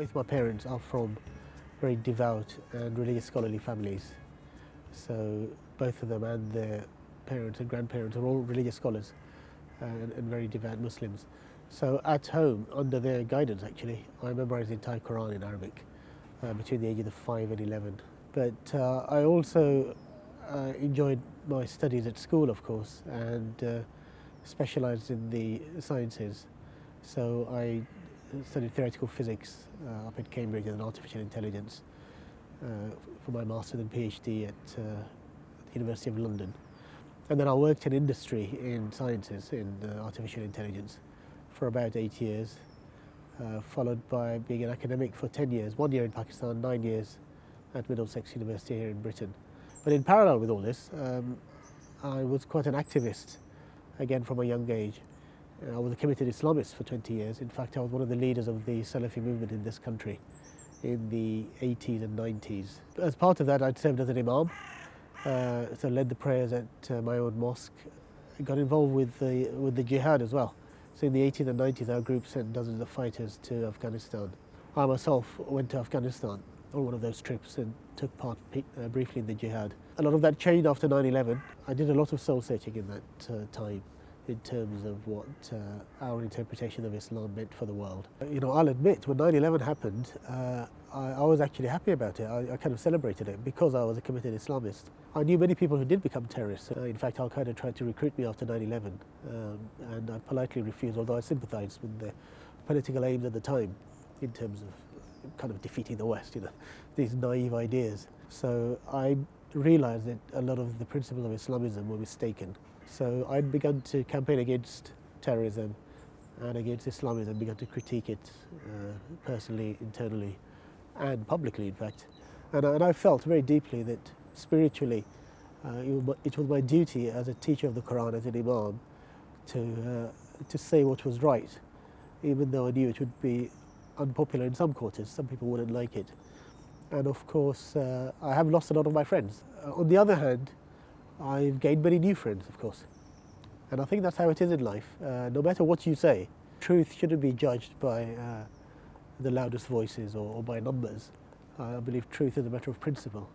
Both my parents are from very devout and religious scholarly families. So both of them and their parents and grandparents are all religious scholars and very devout Muslims. So at home, under their guidance actually, I memorized the entire Quran in Arabic between the ages of 5 and 11. But I also enjoyed my studies at school, of course, and specialized in the sciences. So I studied theoretical physics up at Cambridge and artificial intelligence for my master's and PhD at the University of London. And then I worked in industry in sciences, in artificial intelligence, for about 8 years, followed by being an academic for 10 years, 1 year in Pakistan, 9 years at Middlesex University here in Britain. But in parallel with all this, I was quite an activist, again from a young age. I was a committed Islamist for 20 years. In fact, I was one of the leaders of the Salafi movement in this country in the 80s and 90s. As part of that, I'd served as an imam, so led the prayers at my own mosque. I got involved with the jihad as well. So in the 80s and 90s, our group sent dozens of fighters to Afghanistan. I myself went to Afghanistan on one of those trips and took part briefly in the jihad. A lot of that changed after 9/11. I did a lot of soul searching in that time in terms of what our interpretation of Islam meant for the world. You know, I'll admit, when 9/11 happened, I was actually happy about it. I kind of celebrated it because I was a committed Islamist. I knew many people who did become terrorists. In fact, Al-Qaeda tried to recruit me after 9/11, and I politely refused, although I sympathized with their political aims at the time in terms of kind of defeating the West, you know, these naive ideas. So I realized that a lot of the principles of Islamism were mistaken. So I'd begun to campaign against terrorism and against Islamism, began to critique it personally, internally, and publicly, in fact. And I felt very deeply that spiritually it was my duty as a teacher of the Quran, as an imam, to say what was right, even though I knew it would be unpopular in some quarters. Some people wouldn't like it. And of course, I have lost a lot of my friends. On the other hand, I've gained many new friends, of course. And I think that's how it is in life. No matter what you say, truth shouldn't be judged by the loudest voices or by numbers. I believe truth is a matter of principle.